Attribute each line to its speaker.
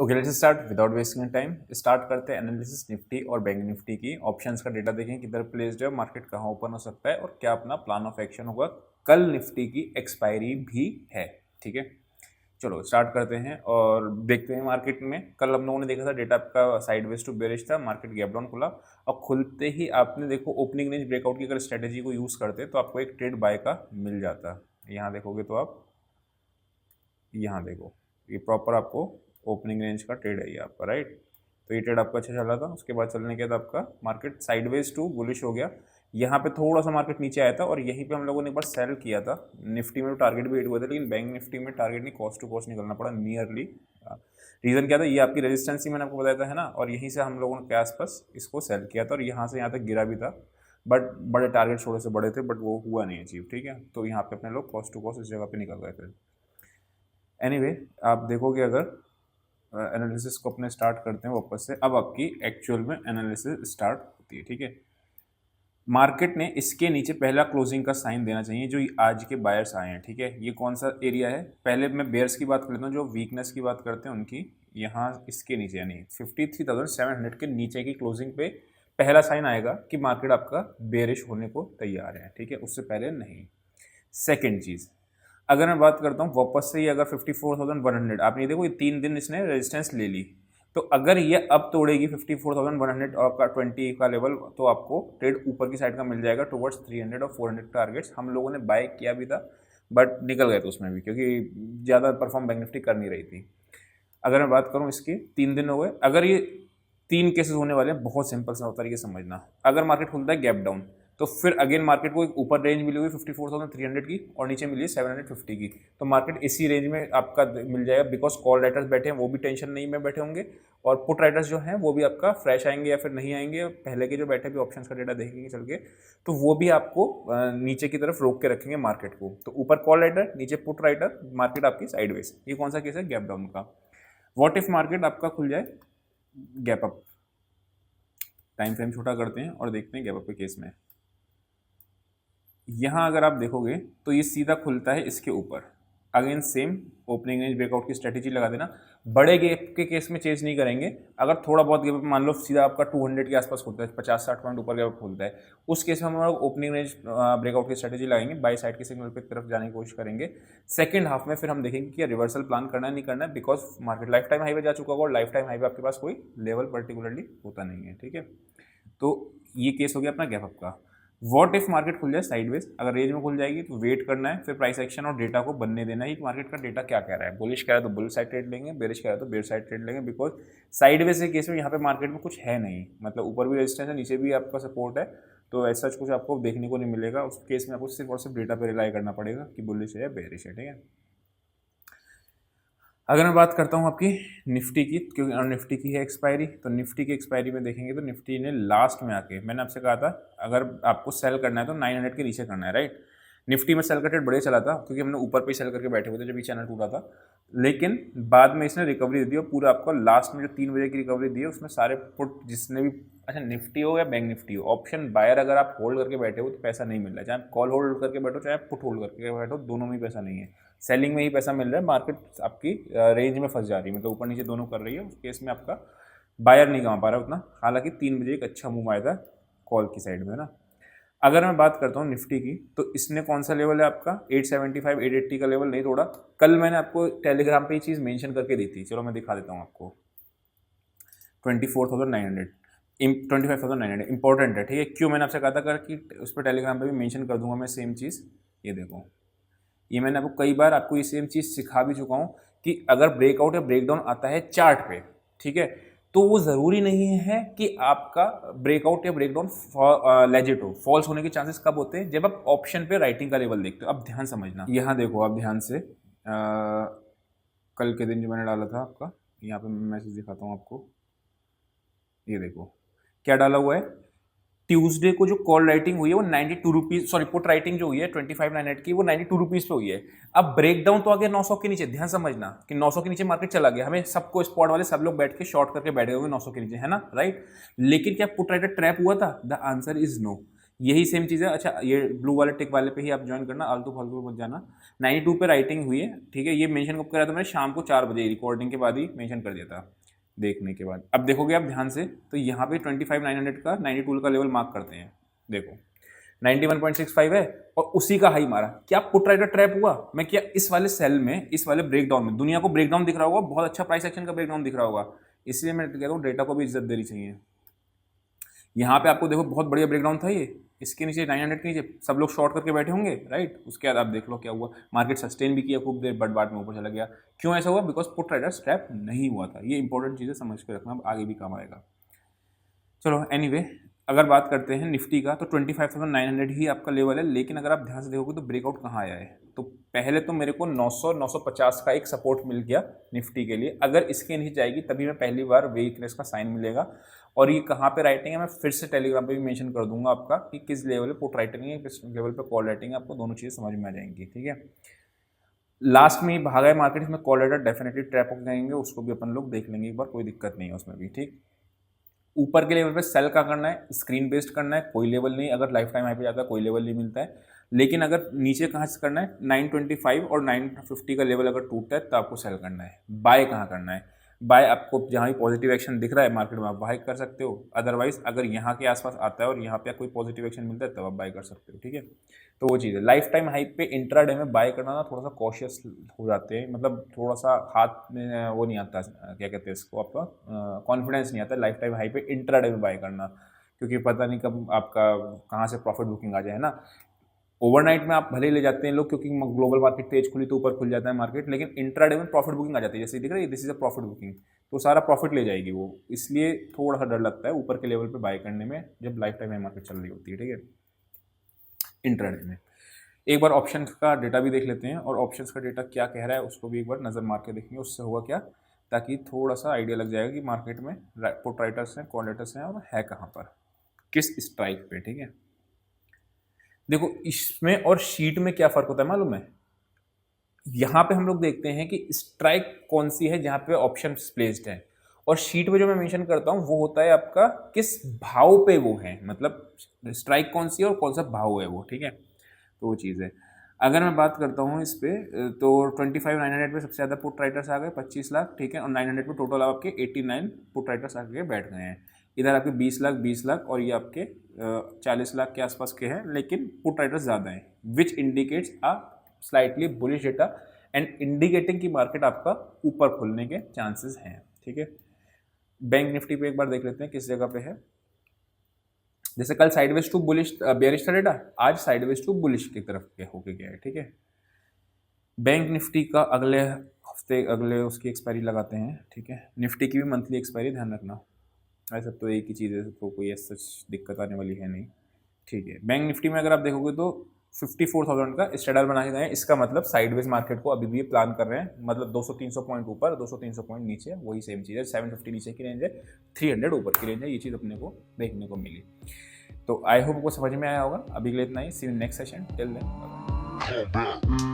Speaker 1: Okay, let's start without wasting time. Start करते हैं analysis Nifty और बैंक निफ्टी की। ऑप्शंस का डेटा देखें किधर प्लेस्ड है, मार्केट कहाँ ओपन हो सकता है और क्या अपना प्लान ऑफ एक्शन होगा। कल निफ्टी की एक्सपायरी भी है, ठीक है। चलो स्टार्ट करते हैं और देखते हैं मार्केट में। कल हम लोगों ने देखा था डेटा आपका साइडवेज टू बेरिश था, मार्केट गैप डाउन खुला और खुलते ही आपने देखो ओपनिंग रेंज ब्रेकआउट की अगर स्ट्रेटेजी को यूज़ करते तो आपको एक ट्रेड बाय का मिल जाता। यहाँ देखोगे तो आप यहाँ देखो, ये प्रॉपर आपको ओपनिंग रेंज का ट्रेड है ये आपका, राइट। तो ये ट्रेड आपका अच्छा चला था। उसके बाद चलने के बाद आपका मार्केट साइडवेज टू बुलिश हो गया। यहाँ पे थोड़ा सा मार्केट नीचे आया था और यहीं पे हम लोगों ने एक बार सेल किया था। निफ्टी में टारगेट भी हिट हुआ था, लेकिन बैंक निफ्टी में टारगेट नहीं, कॉस्ट टू कॉस्ट निकलना पड़ा नियरली। रीज़न क्या था, ये आपकी रेजिस्टेंस ही मैंने आपको बताया था, है ना। और यहीं से हम लोगों ने के आसपास इसको सेल किया था और यहाँ से यहाँ तक गिरा भी था। बट बड़े टारगेट थोड़े से बड़े थे, बट वो हुआ नहीं अचीव, ठीक है। तो यहाँ पे अपने लोग कॉस्ट टू कॉस्ट इस जगह पे निकल गए थे। एनीवे, आप देखोगे अगर एनालिसिस को अपने स्टार्ट करते हैं वापस से, अब आपकी एक्चुअल में एनालिसिस स्टार्ट होती है, ठीक है। मार्केट ने इसके नीचे पहला क्लोजिंग का साइन देना चाहिए जो आज के बायर्स आए हैं, ठीक है। ये कौन सा एरिया है, पहले मैं बेयर्स की बात कर लेता हूँ, जो वीकनेस की बात करते हैं उनकी। यहाँ इसके नीचे यानी 53,700 के नीचे की क्लोजिंग पे पहला साइन आएगा कि मार्केट आपका बेरिश होने को तैयार है, ठीक है। उससे पहले नहीं। सेकेंड चीज़, अगर मैं बात करता हूँ वापस से, ये अगर 54,100 आपने देखो ये 3 दिन इसने रेजिस्टेंस ले ली, तो अगर ये अब तोड़ेगी 54,100 और आपका 20 का लेवल, तो आपको ट्रेड ऊपर की साइड का मिल जाएगा टुवर्ड्स 300 और 400 टारगेट्स। हम लोगों ने बाय किया भी था बट निकल गए थे उसमें भी, क्योंकि ज़्यादा परफॉर्म बैंक निफ्टी कर नहीं रही थी। अगर मैं बात करूँ इसकी, 3 दिन हो गए। अगर ये 3 केसेस होने वाले हैं, बहुत सिंपल सा तरीके समझना। अगर मार्केट खुलता है गैप डाउन, तो फिर अगेन मार्केट को एक ऊपर रेंज मिली हुई 54,300 की और नीचे मिली है 750 की। तो मार्केट इसी रेंज में आपका मिल जाएगा, बिकॉज कॉल राइटर्स बैठे हैं वो भी टेंशन नहीं में बैठे होंगे और पुट राइटर्स जो हैं वो भी आपका फ्रेश आएंगे या फिर नहीं आएंगे। पहले के जो बैठे भी ऑप्शंस का डेटा देखेंगे चल के, तो वो भी आपको नीचे की तरफ रोक के रखेंगे मार्केट को। तो ऊपर कॉल राइटर, नीचे पुट राइटर, मार्केट आपकी साइडवेज। ये कौन सा केस है, गैप डाउन का। व्हाट इफ मार्केट आपका खुल जाए गैप अप। टाइम फ्रेम छोटा करते हैं और देखते हैं गैप अप के केस में। यहाँ अगर आप देखोगे तो ये सीधा खुलता है इसके ऊपर। Again same opening range breakout की स्ट्रेटेजी लगा देना। बड़े गैप के केस में चेंज नहीं करेंगे। अगर थोड़ा बहुत गैप मान लो सीधा आपका 200 के आसपास खुलता है, 50-60 पॉइंट ऊपर गैप खुलता है, उस केस में हम लोग ओपनिंग रेंज ब्रेकआउट की स्ट्रेटेजी लगाएंगे, बाई साइड के सिग्नल पे तरफ जाने की कोशिश करेंगे। सेकंड हाफ में फिर हम देखेंगे कि रिवर्सल प्लान करना है नहीं करना है, because market life time high पे जा चुका होगा और लाइफ टाइम हाई पे आपके पास कोई लेवल पर्टिकुलरली होता नहीं है, ठीक है। तो ये केस हो गया अपना गैप अप का। व्हाट इफ मार्केट खुल जाए साइडवेज, अगर रेंज में खुल जाएगी तो वेट करना है, फिर प्राइस एक्शन और डेटा को बनने देना है कि मार्केट का डेटा क्या कह रहा है। बुलिश कह रहा है तो बुल साइड ट्रेड लेंगे, बेरिश कह रहा है तो बेर साइड ट्रेड लेंगे, बिकॉज साइडवेज के केस में यहाँ पे मार्केट में कुछ है नहीं, मतलब ऊपर भी रेजिस्टेंस है, नीचे भी आपका सपोर्ट है, तो ऐसा कुछ आपको देखने को नहीं मिलेगा। उस केस में आपको सिर्फ और सिर्फ डेटा पर रिलाई करना पड़ेगा कि बुलिश है या बेरिश है, ठीक है। अगर मैं बात करता हूँ आपकी निफ्टी की, क्योंकि निफ्टी की है एक्सपायरी, तो निफ्टी की एक्सपायरी में देखेंगे तो निफ्टी ने लास्ट में आके, मैंने आपसे कहा था अगर आपको सेल करना है तो 900 के नीचे करना है, राइट। निफ्टी में सेल का ट्रेड बढ़िया चला था क्योंकि हमने ऊपर पे सेल करके बैठे हुए थे जब ये चैनल टूटा था, लेकिन बाद में इसने रिकवरी दी और पूरा आपको लास्ट में जो 3 बजे की रिकवरी दी है उसमें सारे पुट जिसने भी, अच्छा निफ्टी हो या बैंक निफ्टी हो, ऑप्शन बायर अगर आप होल्ड करके बैठे हो तो पैसा नहीं मिल रहा है। चाहे कॉल होल्ड करके बैठो चाहे पुट होल्ड करके बैठो, दोनों में ही पैसा नहीं है। सेलिंग में ही पैसा मिल रहा है, मार्केट आपकी रेंज में फंस जा रही है, मतलब ऊपर नीचे दोनों कर रही है। उस केस में आपका बायर नहीं कमा पा रहा उतना, हालांकि 3 बजे एक अच्छा मूव आया था कॉल की साइड में ना। अगर मैं बात करता हूँ निफ्टी की, तो इसने कौन सा लेवल है आपका 875 880 का लेवल नहीं तोड़ा। कल मैंने आपको टेलीग्राम पे ये चीज़ मेंशन करके दी थी, चलो मैं दिखा देता हूँ आपको। 24,900 25,900 इंपॉर्टेंट है, ठीक है। क्यों मैंने आपसे कहा था कि उस पर टेलीग्राम पे भी मेंशन कर दूंगा मैं सेम चीज़। ये देखो, ये मैंने आपको कई बार आपको ये सेम चीज़ सिखा भी चुका हूँ कि अगर ब्रेकआउट या ब्रेकडाउन आता है चार्ट पे, ठीक है, तो वो ज़रूरी नहीं है कि आपका ब्रेकआउट या ब्रेकडाउन लेजिट हो। फॉल्स होने के चांसेस कब होते हैं, जब आप ऑप्शन पे राइटिंग का लेवल देखते हो। अब ध्यान समझना, यहाँ देखो आप ध्यान से, कल के दिन जो मैंने डाला था आपका, यहाँ पे मैं मैसेज दिखाता हूँ आपको। ये देखो क्या डाला हुआ है, ट्यूसडे को जो कॉल राइटिंग हुई है वो 92 रुपीज़, सॉरी पुट राइटिंग जो हुई है 25,900 की, वो 92 रुपीज़ पे हुई है। अब ब्रेकडाउन तो आ गया 900 के नीचे, ध्यान समझना कि 900 के नीचे मार्केट चला गया, हमें सबको स्पॉट वाले सब लोग बैठ के शॉर्ट करके बैठे हुए 900 के नीचे, है ना, राइट। लेकिन क्या पुट राइटर ट्रैप हुआ था, द आंसर इज नो। यही सेम चीज़ है। अच्छा, ये ब्लू वाले टिक वाले पे ही आप ज्वाइन करना, आलतू फालतू मत जाना। 92 पे राइटिंग हुई है, ठीक है। ये मेंशन कब करा था मैंने? शाम को 4 बजे रिकॉर्डिंग के बाद ही मेंशन कर दिया था, देखने के बाद। अब देखोगे आप ध्यान से, तो यहाँ पे 25,900 का 92 का लेवल मार्क करते हैं, देखो 91.65 है और उसी का हाई मारा। क्या पुट राइडर ट्रैप हुआ? मैं क्या इस वाले सेल में, इस वाले ब्रेकडाउन में, दुनिया को ब्रेकडाउन दिख रहा होगा, बहुत अच्छा प्राइस एक्शन का ब्रेकडाउन दिख रहा होगा, इसलिए मैं कहता हूँ डेटा को भी इज्जत देनी चाहिए। यहाँ पे आपको देखो बहुत बढ़िया ब्रेकडाउन था ये, इसके नीचे 900 के नीचे सब लोग शॉर्ट करके बैठे होंगे, राइट। उसके बाद आप देख लो क्या हुआ, मार्केट सस्टेन भी किया खूब देर, बट बाद में ऊपर चला गया। क्यों ऐसा हुआ? बिकॉज पुट राइडर स्ट्रैप नहीं हुआ था। ये इंपॉर्टेंट चीज़ें समझ के रखना, आगे भी काम आएगा। चलो एनीवे, अगर बात करते हैं निफ्टी का, तो 25,900 ही आपका लेवल है। लेकिन अगर आप ध्यान से देखोगे तो ब्रेकआउट कहाँ आया है, तो पहले तो मेरे को 900-950 का एक सपोर्ट मिल गया निफ्टी के लिए। अगर इसके नीचे जाएगी तभी मैं पहली बार वीकनेस का साइन मिलेगा। और ये कहाँ पे राइटिंग है, मैं फिर से टेलीग्राम पे भी मेंशन कर दूंगा आपका कि किस लेवल पे पुट राइटिंग है, किस लेवल पे कॉल राइटिंग है, आपको दोनों चीज़ें समझ में आ जाएंगी, ठीक है। लास्ट में भागा है मार्केट, इसमें कॉल राइटर डेफिनेटली ट्रैप हो जाएंगे, उसको भी अपन लोग देख लेंगे एक बार, कोई दिक्कत नहीं है उसमें भी, ठीक। ऊपर के लेवल पे सेल का करना है, स्क्रीन बेस्ड करना है, कोई लेवल नहीं। अगर लाइफ टाइम हाई पे जाता है कोई लेवल नहीं मिलता है। लेकिन अगर नीचे कहाँ से करना है, 925 और 950 का लेवल अगर टूटता है तो आपको सेल करना है। बाय कहाँ करना है? बाय आपको जहाँ भी पॉजिटिव एक्शन दिख रहा है मार्केट में आप बाय कर सकते हो। अदरवाइज अगर यहाँ के आसपास आता है और यहाँ पे कोई पॉजिटिव एक्शन मिलता है तब आप बाय कर सकते हो, ठीक है। तो वो चीज़ है, लाइफ टाइम हाई पे इंट्राडे में बाय करना ना थोड़ा सा कॉशियस हो जाते हैं, मतलब थोड़ा सा हाथ में वो नहीं आता, क्या कहते हैं इसको, आपका कॉन्फिडेंस नहीं आता लाइफ टाइम हाई पे इंट्राडे में बाय करना, क्योंकि पता नहीं कब आपका कहाँ से प्रॉफिट बुकिंग आ जाए, है ना। ओवरनाइट में आप भले ही ले जाते हैं लोग, क्योंकि ग्लोबल मार्केट तेज खुली तो ऊपर खुल जाता है मार्केट, लेकिन इंट्राडे में प्रॉफिट बुकिंग आ जाती है। जैसे दिख रहा है this is a profit booking, तो सारा प्रॉफिट ले जाएगी वो, इसलिए थोड़ा सा डर लगता है ऊपर के लेवल पे बाय करने में जब लाइफ टाइम मार्केट चल रही होती है, ठीक है, इंट्राडे में। एक बार ऑप्शन का डेटा भी देख लेते हैं, और ऑप्शंस का डेटा क्या कह रहा है उसको भी एक बार नज़र मार के देखेंगे, उससे होगा क्या, ताकि थोड़ा सा आइडिया लग जाएगा कि मार्केट में पुट राइटर्स हैं, कॉल राइटर्स हैं, और है कहाँ पर, किस स्ट्राइक पे, ठीक है। देखो इसमें और शीट में क्या फ़र्क होता है मालूम है? यहाँ पे हम लोग देखते हैं कि स्ट्राइक कौन सी है जहाँ पे ऑप्शन प्लेस्ड है, और शीट में जो मैं मेंशन करता हूँ वो होता है आपका किस भाव पे वो है, मतलब स्ट्राइक कौन सी है और कौन सा भाव है वो, ठीक है। तो वो चीज़ है। अगर मैं बात करता हूँ इस पे, तो 25,900 पे सबसे ज़्यादा पुट राइटर्स आ गए 25 लाख, ठीक है, और 900 पे टोटल आपके 89 पुट राइटर्स आके बैठ गए हैं। इधर आपके 20 लाख 20 लाख और ये आपके 40 लाख के आसपास के हैं, लेकिन पुट राइटर्स ज़्यादा हैं, which indicates a slightly bullish data and indicating की मार्केट आपका ऊपर खुलने के चांसेस हैं, ठीक है। बैंक निफ्टी पे एक बार देख लेते हैं किस जगह पे है। जैसे कल साइडवेज टू बुलिश बेयरिश था डेटा, आज साइडवेज टू बुलिश की तरफ के होके गया है, ठीक है। बैंक निफ्टी का अगले हफ्ते अगले उसकी एक्सपायरी लगाते हैं, ठीक है। निफ्टी की भी मंथली एक्सपायरी ध्यान रखना, ऐसा तो एक ही चीज़ है, तो कोई ऐसा दिक्कत आने वाली है नहीं, ठीक है। बैंक निफ्टी में अगर आप देखोगे तो 54,000 का स्ट्रेडर बना के गए हैं, इसका मतलब साइडवेज मार्केट को अभी भी प्लान कर रहे हैं, मतलब 200-300 पॉइंट ऊपर 200-300 पॉइंट नीचे, वही सेम चीज़ है। 750 नीचे की रेंज है, 300 ऊपर की रेंज है, ये चीज़ अपने को देखने को मिली। तो आई होप आपको समझ में आया होगा। अभी के लिए इतना ही, see you next session, till then bye.